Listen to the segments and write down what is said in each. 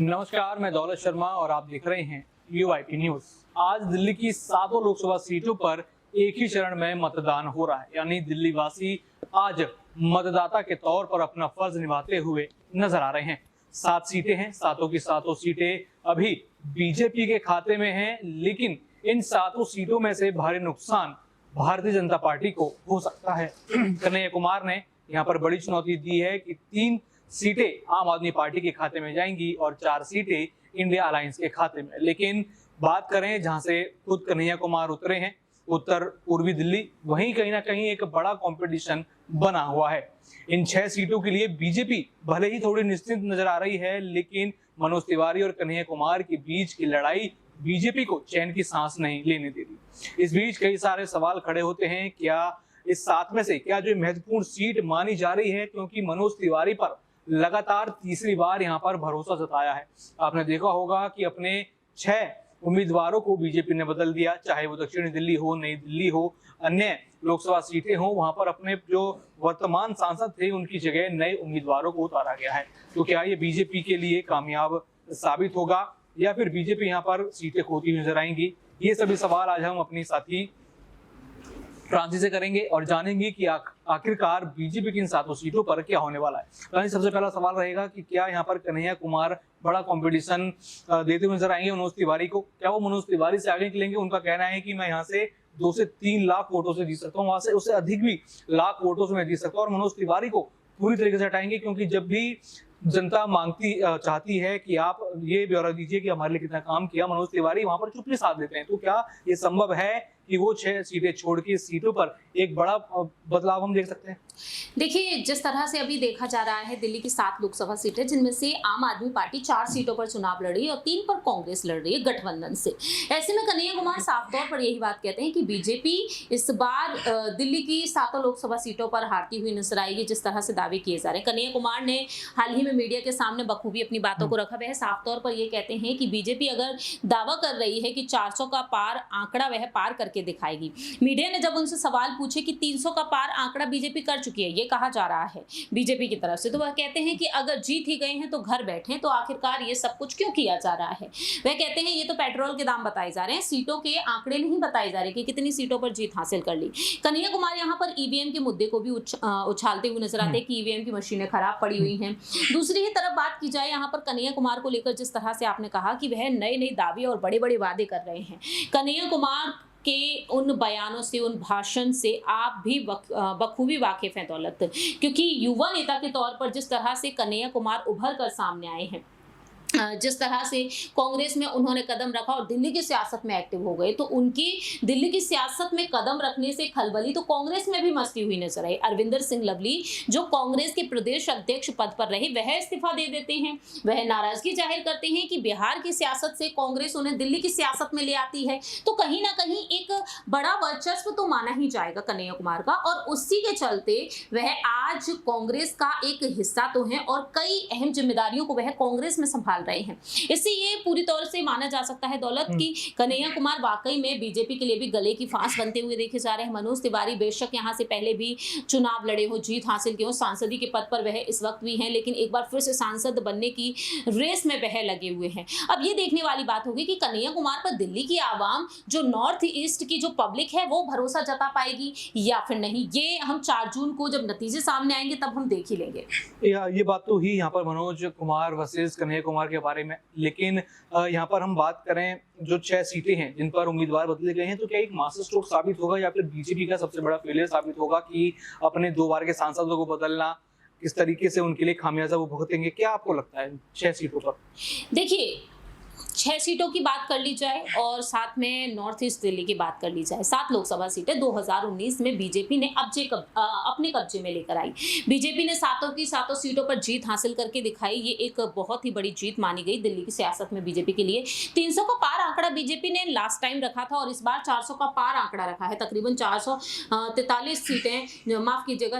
नमस्कार, मैं दौलत शर्मा और आप देख रहे हैं UIP न्यूज। आज दिल्ली की 7 लोकसभा सीटों पर एक ही चरण में मतदान हो रहा है, यानी दिल्ली वासी आज मतदाता के तौर पर अपना फर्ज निभाते हुए नजर आ रहे हैं। 7 सीटें हैं, सातों की सातों सीटें अभी बीजेपी के खाते में हैं, लेकिन इन 7 सीटों में से भारी नुकसान भारतीय जनता पार्टी को हो सकता है। कन्हैया कुमार ने यहाँ पर बड़ी चुनौती दी है कि 3 सीटें आम आदमी पार्टी के खाते में जाएंगी और 4 सीटें इंडिया अलायंस के खाते में। लेकिन बात करें जहां से खुद कन्हैया कुमार उतरे हैं, उत्तर पूर्वी दिल्ली, वहीं कहीं ना कहीं एक बड़ा कंपटीशन बना हुआ है। इन 6 सीटों के लिए बीजेपी भले ही थोड़ी निश्चिंत नजर आ रही है, लेकिन मनोज तिवारी और कन्हैया कुमार के बीच की लड़ाई बीजेपी को चैन की सांस नहीं लेने दे रही। इस बीच कई सारे सवाल खड़े होते हैं, क्या इस 7 में से क्या जो महत्वपूर्ण सीट मानी जा रही है, क्योंकि मनोज तिवारी पर लगातार तीसरी बार यहां पर भरोसा जताया है। आपने देखा होगा कि अपने 6 उम्मीदवारों को बीजेपी ने बदल दिया, चाहे वो दक्षिणी दिल्ली हो, नई दिल्ली हो, अन्य लोकसभा सीटें हो, वहां पर अपने जो वर्तमान सांसद थे उनकी जगह नए उम्मीदवारों को उतारा गया है। तो क्या ये बीजेपी के लिए कामयाब साबित होगा या फिर बीजेपी यहाँ पर सीटें खोती हुई नजर आएंगी? ये सभी सवाल आज हम अपनी साथी फ्रांसी से करेंगे और जानेंगे कि आखिरकार बीजेपी की इन 7 सीटों पर क्या होने वाला है। सबसे पहला सवाल रहेगा कि क्या यहाँ पर कन्हैया कुमार बड़ा कंपटीशन देते हुए नजर आएंगे मनोज तिवारी को? क्या वो मनोज तिवारी से आगे निकलेंगे? उनका कहना है कि मैं यहाँ से 2 से 3 लाख वोटों से जीत सकता हूँ, वहां से उससे अधिक भी लाख वोटों से मैं जीत सकता हूँ, और मनोज तिवारी को पूरी तरीके से हटाएंगे, क्योंकि जब भी जनता चाहती है कि आप ये ब्यौरा दीजिए कि हमारे लिए कितना काम किया, मनोज तिवारी वहां पर चुप्पी साध देते हैं। तो क्या ये संभव है कि वो 6 सीटें छोड़ के सीटों पर एक बड़ा बदलाव हम देख सकते हैं? देखिए, जिस तरह से अभी देखा जा रहा है, दिल्ली की 7 लोकसभा सीटें, जिनमें से आम आदमी पार्टी 4 सीटों पर चुनाव लड़ रही है और 3 पर कांग्रेस लड़ रही है गठबंधन से। ऐसे में कन्हैया कुमार साफ तौर पर यही बात कहते हैं कि बीजेपी इस बार दिल्ली की 7 लोकसभा सीटों पर हारती हुई नजर आएगी, जिस तरह से दावे किए जा रहे हैं। कन्हैया कुमार ने हाल ही में मीडिया के सामने बखूबी अपनी बातों को रखा। वह साफ तौर पर यह कहते हैं कि बीजेपी अगर दावा कर रही है कि 400 का पार आंकड़ा वह पार करके दिखाएगी। मीडिया ने जब उनसे सवाल पूछे कि 300 का पार आंकड़ा बीजेपी कर चुकी है, ये कहा जा रहा है बीजेपी की तरफ से, तो वह कहते हैं कि अगर जीत ही गए हैं तो घर बैठे, तो आखिरकार ये सब कुछ क्यों किया जा रहा है? वह कहते हैं ये तो पेट्रोल के दाम बताए जा रहे हैं, सीटों के आंकड़े नहीं बताए जा रहे कि कितनी सीटों पर जीत हासिल कर ली। कन्हैया कुमार यहाँ पर ईवीएम के मुद्दे को भी उछालते हुए नजर आते हैं कि ईवीएम की मशीनें खराब पड़ी हुई हैं। दूसरी ही तरफ बात की जाए यहाँ पर कन्हैया कुमार को लेकर, जिस तरह से आपने कहा कि वह नए नए दावे और बड़े बड़े वादे कर रहे हैं, कन्हैया कुमार के उन बयानों से, उन भाषण से आप भी बखूबी वाकिफ हैं दौलत, क्योंकि युवा नेता के तौर पर जिस तरह से कन्हैया कुमार उभर कर सामने आए हैं, जिस तरह से कांग्रेस में उन्होंने कदम रखा और दिल्ली की सियासत में एक्टिव हो गए, तो उनकी दिल्ली की सियासत में कदम रखने से खलबली तो कांग्रेस में भी मस्ती हुई नजर आई। अरविंदर सिंह लवली जो कांग्रेस के प्रदेश अध्यक्ष पद पर रहे, वह इस्तीफा दे देते हैं। वह नाराजगी जाहिर करते हैं कि बिहार की सियासत से कांग्रेस उन्हें दिल्ली की सियासत में ले आती है। तो कहीं ना कहीं एक बड़ा वर्चस्व तो माना ही जाएगा कन्हैया कुमार का, और उसी के चलते वह आज कांग्रेस का एक हिस्सा तो है और कई अहम जिम्मेदारियों को वह कांग्रेस में संभाल रहे हैं। इससे ये पूरी तौर से माना जा सकता है दौलत कि कन्हैया कुमार वाकई में बीजेपी के लिए भी गले की फांस बनते हुए देखे जा रहे हैं। मनोज तिवारी बेशक यहां से पहले भी चुनाव लड़े हो, जीत हासिल की हो, सांसदी के पद पर वह इस वक्त भी हैं, लेकिन एक बार फिर से सांसद बनने की रेस में वह लगे हुए हैं। अब ये देखने वाली बात होगी कि कन्हैया कुमार पर दिल्ली की आवाम, जो नॉर्थ ईस्ट की जो पब्लिक है, वो भरोसा जता पाएगी या फिर नहीं। ये हम 4 जून को जब नतीजे सामने आएंगे तब हम देख ही लेंगे। ये बात तो ही यहाँ पर मनोज कुमार वर्सेस कन्हैया कुमार के बारे में, लेकिन यहाँ पर हम बात करें जो 6 सीटें हैं जिन पर उम्मीदवार बदले गए हैं, तो क्या एक मास्टर स्ट्रोक साबित होगा या फिर बीजेपी का सबसे बड़ा फेलियर साबित होगा कि अपने 2 बार के सांसदों को बदलना, किस तरीके से उनके लिए खामियाजा वो भुगतेंगे? क्या आपको लगता है 6 सीटों पर? देखिए, 6 सीटों की बात कर ली जाए और साथ में नॉर्थ ईस्ट दिल्ली की बात कर ली जाए, 7 लोकसभा सीटें 2019 में बीजेपी ने अपने कब्जे में लेकर आई। बीजेपी ने 7 की 7 सीटों पर जीत हासिल करके दिखाई। ये एक बहुत ही बड़ी जीत मानी गई दिल्ली की सियासत में बीजेपी के लिए। 300 का पार आंकड़ा बीजेपी ने लास्ट टाइम रखा था और इस बार 400 का पार आंकड़ा रखा है। तकरीबन 443 सीटें, माफ कीजिएगा,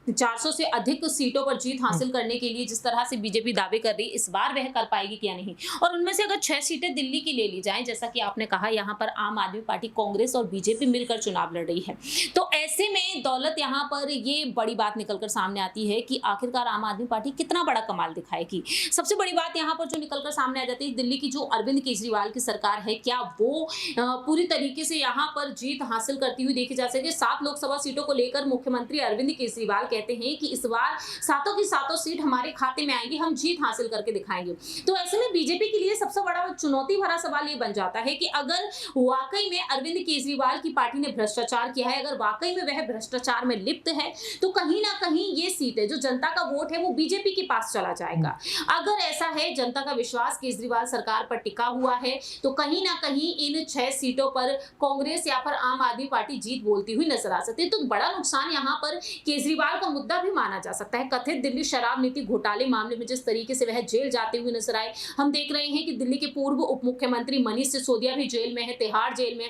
400 से अधिक सीटों पर जीत हासिल करने के लिए जिस तरह से बीजेपी दावे कर रही, इस बार वह कर पाएगी क्या नहीं। और उनमें उनमें से अगर 6 सीटें दिल्ली की ले ली जाएं, जैसा कि आपने कहा यहाँ पर आम आदमी पार्टी, कांग्रेस और बीजेपी मिलकर चुनाव लड़ रही है, तो ऐसे में दौलत यहाँ पर ये बड़ी बात निकलकर सामने आती है कि आखिरकार आम आदमी पार्टी कितना बड़ा कमाल दिखाएगी। सबसे बड़ी बात यहाँ पर जो निकलकर सामने आ जाती है, दिल्ली की जो अरविंद केजरीवाल की सरकार है, क्या वो पूरी तरीके से यहाँ पर जीत हासिल करती हुई देखी जा सके। 7 लोकसभा सीटों को लेकर मुख्यमंत्री अरविंद केजरीवाल कहते हैं कि इस बार सातों की सातों सीट हमारे खाते में आएंगी, हम जीत हासिल करके दिखाएंगे। तो ऐसे में बीजेपी के लिए सबसे बड़ा चुनौती भरा सवाल ये बन जाता है कि अगर वाकई में अरविंद केजरीवाल की पार्टी ने भ्रष्टाचार किया है, अगर वाकई में वह भ्रष्टाचार में लिप्त है, तो कहीं ना कहीं ये सीटें, जो जनता का वोट है, वो बीजेपी के पास चला जाएगा। अगर ऐसा है, जनता का विश्वास केजरीवाल सरकार पर टिका हुआ है, तो कहीं ना कहीं इन 6 सीटों पर कांग्रेस या फिर आम आदमी पार्टी जीत बोलती हुई नजर आ सकती है। तो बड़ा नुकसान यहाँ पर केजरीवाल का मुद्दा भी माना जा सकता है। कथित दिल्ली शराब नीति घोटाले मामले में जिस तरीके से वह जेल जाते हुए नजर आए, हम देख रहे हैं कि दिल्ली के पूर्व उप मुख्यमंत्री मनीष सिसोदिया भी जेल में है, तिहाड़ जेल में,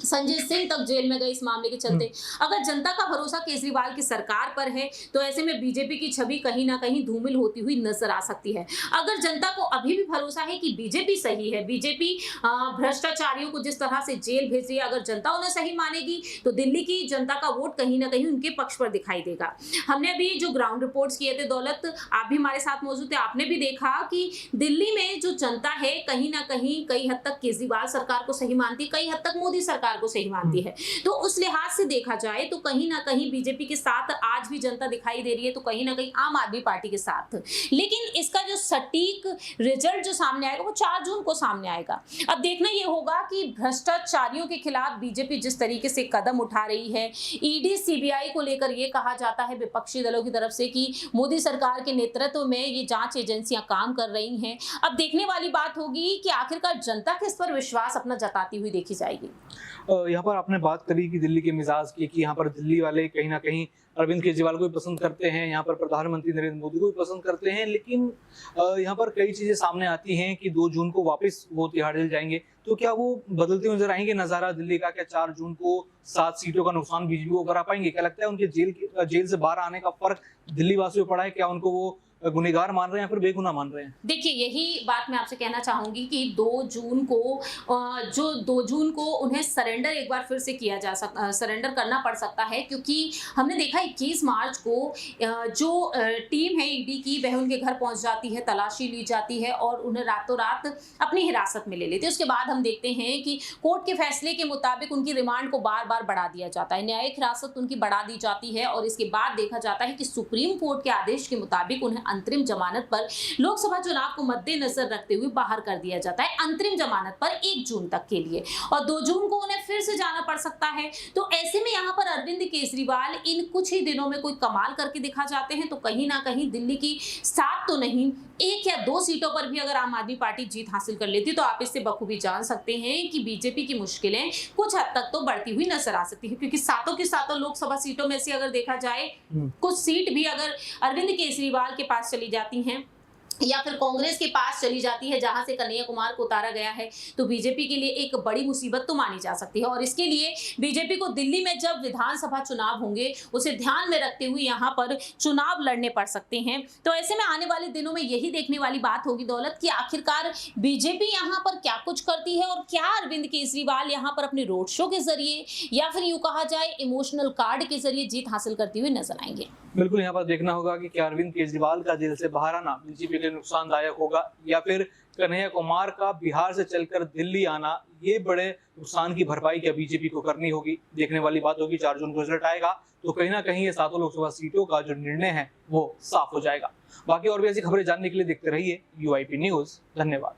संजय सिंह तक जेल में गए इस मामले के चलते। अगर जनता का भरोसा केजरीवाल की सरकार पर है, तो ऐसे में बीजेपी की छवि कहीं ना कहीं धूमिल होती हुई नजर आ सकती है। अगर जनता को अभी भी भरोसा है कि बीजेपी सही है, बीजेपी भ्रष्टाचारियों को जिस तरह से जेल भेज रही है, अगर जनता उन्हें सही मानेगी, तो दिल्ली की जनता का वोट कहीं ना कहीं उनके पक्ष पर दिखाई देगा। हमने अभी जो ग्राउंड रिपोर्ट्स किए थे, दौलत आप भी हमारे साथ मौजूद थे, आपने भी देखा कि दिल्ली में जो जनता है कहीं ना कहीं कई हद तक केजरीवाल सरकार को सही मानती है, कई हद तक मोदी सरकार को सही मानती है। तो उस लिहाज से देखा जाए तो कहीं ना कहीं बीजेपी के साथ आज भी जनता दिखाई दे रही है, तो कहीं ना कहीं आम आदमी पार्टी के साथ। लेकिन इसका जो सटीक रिजल्ट जो सामने आएगा वो 4 जून को सामने आएगा। अब देखना ये होगा कि भ्रष्टाचारियों के खिलाफ बीजेपी जिस तरीके से कदम उठा रही है, ईडी सीबीआई को लेकर ये कहा जाता है विपक्षी दलों की तरफ से कि मोदी सरकार के नेतृत्व में ये जांच एजेंसियां काम कर रही हैं। अब देखने वाली बात होगी कि आखिरकार जनता किस पर विश्वास अपना जताती हुई देखी जाएगी। यहाँ पर आपने बात करी कि दिल्ली के मिजाज की, कि यहाँ पर दिल्ली वाले कहीं ना कहीं अरविंद केजरीवाल को भी पसंद करते हैं, यहाँ पर प्रधानमंत्री नरेंद्र मोदी को भी पसंद करते हैं, लेकिन यहाँ पर कई चीजें सामने आती हैं कि 2 जून को वापस वो तिहाड़ जेल जाएंगे, तो क्या वो बदलते हुए नजर आएंगे नजारा दिल्ली का? क्या 4 जून को 7 सीटों का नुकसान बीजेपी को करा पाएंगे? क्या लगता है उनके जेल से बाहर आने का फर्क दिल्ली वासियों पर पड़ा है? क्या उनको वो गुनहगार मान रहे हैं या फिर बेगुनाह मान रहे हैं? देखिए, यही बात मैं आपसे कहना चाहूंगी कि 2 जून को उन्हें सरेंडर एक बार फिर से किया जा सकता, सरेंडर करना पड़ सकता है, क्योंकि हमने देखा 21 मार्च को जो टीम है ईडी की, वह उनके घर पहुंच जाती है, तलाशी ली जाती है और उन्हें रातों रात अपनी हिरासत में ले लेते हैं। उसके बाद हम देखते हैं कि कोर्ट के फैसले के मुताबिक उनकी रिमांड को बार बार बढ़ा दिया जाता है, न्यायिक हिरासत उनकी बढ़ा दी जाती है, और इसके बाद देखा जाता है कि सुप्रीम कोर्ट के आदेश के मुताबिक उन्हें अंतरिम जमानत पर लोकसभा चुनाव को मद्देनजर रखते हुए बाहर कर दिया जाता है, अंतरिम जमानत पर 1 जून तक के लिए, और 2 जून को उन्हें फिर से जाना पड़ सकता है। तो ऐसे में यहाँ पर अरविंद केजरीवाल इन कुछ ही दिनों में कोई कमाल करके दिखा जाते हैं, तो कहीं ना कहीं दिल्ली की 7 तो नहीं, 1 या 2 सीटों पर भी अगर आम आदमी पार्टी जीत हासिल कर लेती, तो आप इससे बखूबी जान सकते हैं कि बीजेपी की मुश्किलें कुछ हद तक तो बढ़ती हुई नजर आ सकती है, क्योंकि 7 की 7 लोकसभा सीटों में से अगर देखा जाए, कुछ सीट भी अगर अरविंद केजरीवाल के पास चली जाती हैं या फिर कांग्रेस के पास चली जाती है, जहां से कन्हैया कुमार को उतारा गया है, तो बीजेपी के लिए एक बड़ी मुसीबत तो मानी जा सकती है। और इसके लिए बीजेपी को दिल्ली में जब विधानसभा चुनाव होंगे, उसे ध्यान में रखते हुए यहां पर चुनाव लड़ने पड़ सकते हैं। तो ऐसे में आने वाले दिनों में यही देखने वाली बात होगी दौलत, कि आखिरकार बीजेपी यहां पर क्या कुछ करती है, और क्या अरविंद केजरीवाल यहां पर अपने रोड शो के जरिए या फिर यूं कहा जाए इमोशनल कार्ड के जरिए जीत हासिल करते हुए नजर आएंगे। बिल्कुल, यहाँ पर देखना होगा कि क्या अरविंद केजरीवाल का जेल से बाहर आना बीजेपी के लिए नुकसानदायक होगा, या फिर कन्हैया कुमार का बिहार से चलकर दिल्ली आना, ये बड़े नुकसान की भरपाई क्या बीजेपी को करनी होगी। देखने वाली बात होगी। 4 जून को रिजल्ट आएगा तो कहीं ना कहीं ये 7 लोकसभा सीटों का जो निर्णय है वो साफ हो जाएगा। बाकी और भी ऐसी खबरें जानने के लिए देखते रहिए UIP न्यूज। धन्यवाद।